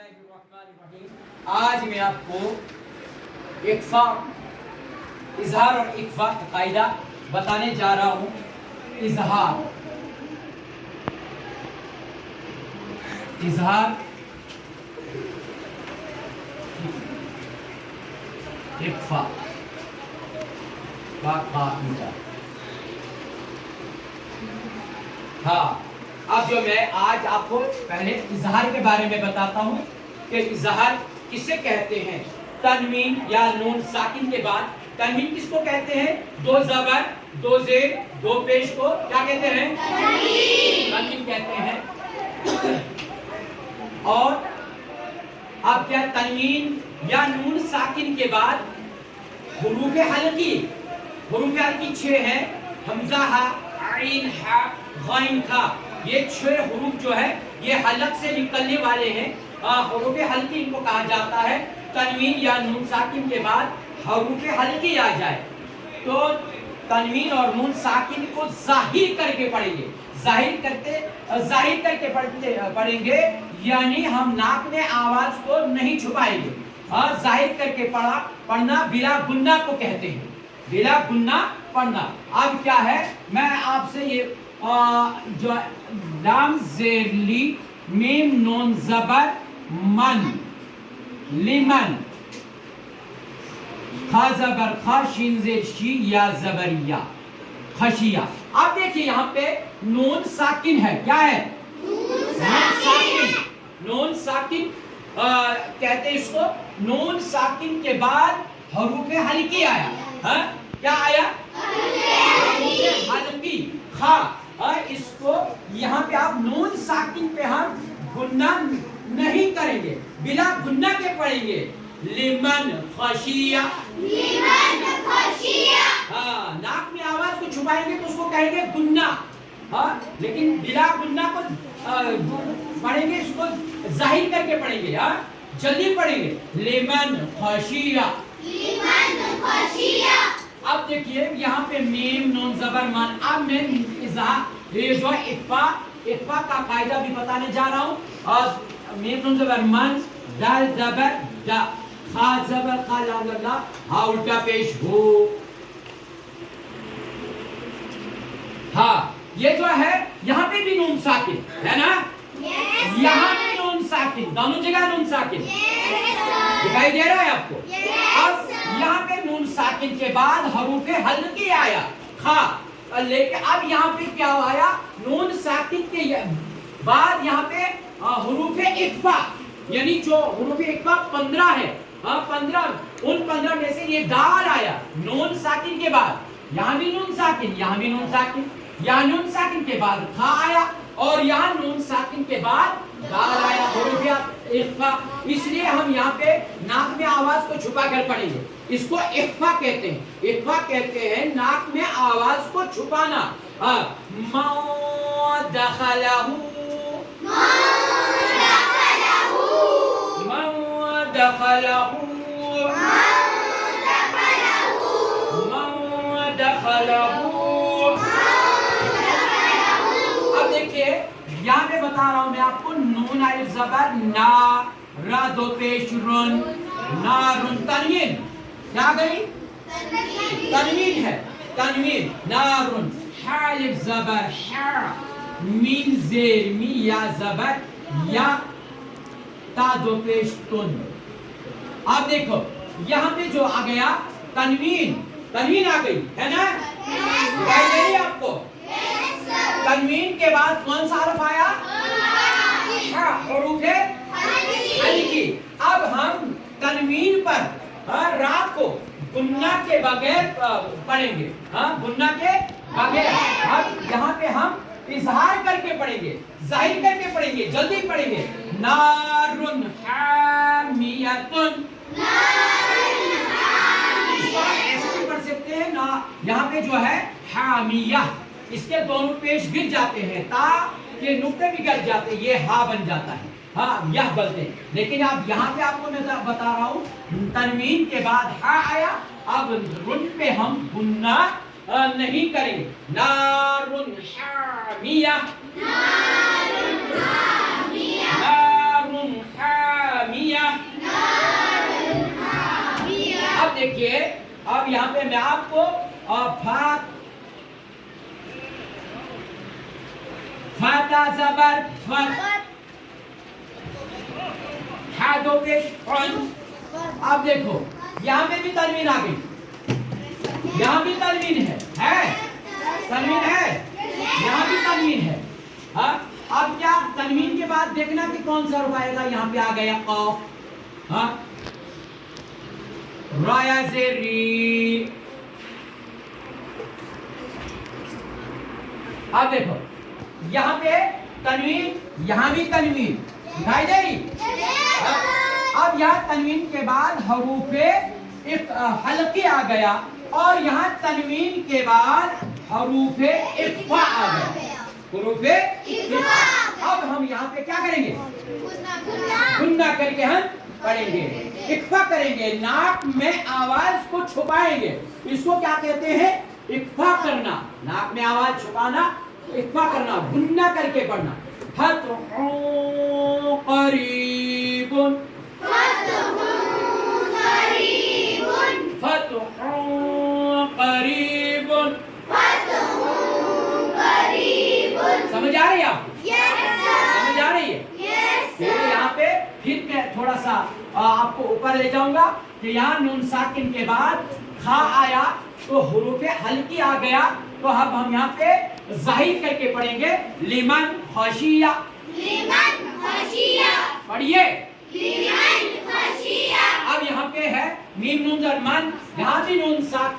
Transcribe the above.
बिस्मिल्लाहिर्रहमानिर्रहीम। आज मैं आपको इख्फा, इजहार और इख्फा का कायदा बताने जा रहा हूँ। इजहार, इजहार, इख्फा का कायदा। हाँ, अब जो मैं आज आपको पहले इजहार के बारे में बताता हूँ कि इजहार किसे कहते हैं। तनवीन या नून साकिन के बाद तनवीन किसको कहते हैं? दो जबर, दो जेर, दो पेश को क्या कहते हैं? तनवीन कहते हैं। और अब क्या, तनवीन या नून साकिन के बाद हुरूफ हल्की, हुरूफ हल्की 6 हैं। हमजा, हा, आइन, हा, गाइन, खा, ये 6 हुरूफ जो है ये हलक से निकलने वाले हैं। हुरूफ हल्की इनको कहा जाता है। तनवीन या नून साकिन के बाद हुरूफ हल्की आ जाए तो तनवीन और नून साकिन को जाहिर करके पढ़ेंगे। जाहिर करके पढ़ेंगे, यानी हम नाक में आवाज को नहीं छुपाएंगे। जाहिर करके पढ़ना बिला गुन्ना को कहते हैं। बिला गुन्ना पढ़ना। अब क्या है, मैं आपसे ये जो लाम जेर ली, मीम नून जबर मन, लिमन, खा जबर खा, शीन जेर शी, या जबरिया, खशिया। अब देखिए यहाँ पे नून साकिन है। क्या है? नून साकिन। नून साकिन कहते हैं इसको। नून साकिन के बाद हरूफ हल्की आया। क्या आया? हल्की, खा। इसको यहाँ पे आप नून साकिन पे हम गुन्ना नहीं करेंगे, बिला गुन्ना के पढ़ेंगे। लिमन खशिया, लिमन खशिया। नाक में आवाज को छुपाएंगे तो उसको कहेंगे गुन्ना। लेकिन बिला गुन्ना को पढ़ेंगे, इसको जाहिर करके पढ़ेंगे। जल्दी पढ़ेंगे। लिमन खशिया, लिमन खशिया। अब देखिए यहाँ पे मीम नून जबर मन। अब मैं ये जो इख्फा का कायदा भी बताने जा रहा हूँ। और मीम नून जबर मन, दाल जबर दा, खा जबर खा, लाम ला, हा उल्टा पेश हो। हाँ, ये जो है यहाँ पे भी नून साकिन है ना। यहाँ पे नून साकिन, दोनों जगह नून साकिन दिखाई दे रहा है आपको। अब यहाँ पे नून साकिन के बाद हरूफ हल्की आया, खा। लेकिन अब यहाँ पे क्या आया? नून साकिन के बाद यहाँ पे हरूफ इख्फा, यानी जो हरूफ इख्फा 15 है। 15, उन 15 में से ये दाल आया नून साकिन के बाद। यहाँ भी नून साकिन, यहाँ भी नून साकिन। यहाँ नून साकिन के बाद खा आया और यहाँ नून साकिन के बाद दाल आया, हरूफ इख्फा। इसलिए हम यहाँ पे नाक में आवाज को छुपा कर पढ़ेंगे। इसको इख्फा कहते हैं। इख्फा कहते हैं नाक में आवाज को छुपाना। मा दखलहू, मा दखलहू, मा दखलहू, मा दखलहू। अब देखिए यहाँ पे बता रहा हूँ मैं आपको। नून अलिफ जबर ना, रा दो पेश रुन, नारुन। तनवीन क्या गई? तनवीन है। तनवीन नारुन। हा अलिफ जबर हा, मीम जेर मी, या जबर या, ता दो पेश तुन। अब देखो यहाँ पे जो आ गया तनवीन, तनवीन आ गई है ना। दिखाई दे रही है आपको? तनवीन के बाद कौन सा हर्फ आया? हुरूफ हल्की। अब हम तनवीन पर रात को गुन्ना के बगैर पढ़ेंगे। गुन्ना के बगैर। अब यहाँ पे हम इजहार करके पढ़ेंगे, जाहिर करके पढ़ेंगे, जल्दी पढ़ेंगे। नारुन हामियतुन। इसको ऐसे भी पढ़ सकते हैं ना। यहाँ पे जो है हामिया, इसके दोनों पेश गिर जाते हैं, ता के नुक्ते भी गिर जाते हैं, ये हा बन जाता है। हाँ, यह बोलते हैं। लेकिन अब यहाँ पे आपको मैं बता रहा हूँ, तनवीन के बाद हा आया। अब रुन पे हम गुन्ना नहीं करेंगे। नारुन हामिया, नारुन हामिया, नारुन हामिया। देखिए अब यहाँ पे मैं आपको फाता जबर फत, हा दो पेश फन। अब देखो यहाँ पे भी तनवीन आ गई, यहाँ भी तनवीन है तनवीन है, यहाँ भी तनवीन है। हाँ अब क्या तनवीन के बाद देखना कि कौन सा रुख आएगा। यहाँ पे आ गया कॉफ, हाँ राया से री। अब देखो यहाँ पे तनवीन, यहाँ भी तनवीन दिखाई दे रही। अब यहाँ तनवीन के बाद हरूफे एक हल्की आ गया और यहाँ तनवीन के बाद हरूफे इख्फा आ गया, हरूफे इख्फा। अब हम यहाँ पे क्या करेंगे, गुन्ना करके हम पढ़ेंगे, इख्फा करेंगे, नाक में आवाज को छुपाएंगे। इसको क्या कहते हैं, इख्फा करना, नाक में आवाज छुपाना, इख्फा करना, गुन्ना करके पढ़ना। फतहुन करीबुन, फतहुन करीबुन, समझ आ रही है आपको? समझ आ रही है? फिर यहाँ पे फिर मैं थोड़ा सा आपको ऊपर ले जाऊंगा कि यहाँ नून साकिन के बाद खा आया तो हुरूफे हल्की आ गया, तो अब हम यहाँ पे जाहिर करके पढ़ेंगे लिमन खशिया, पढ़िए। अब यहाँ पे है मीम नून जर मन, यहाँ भी नून साकिन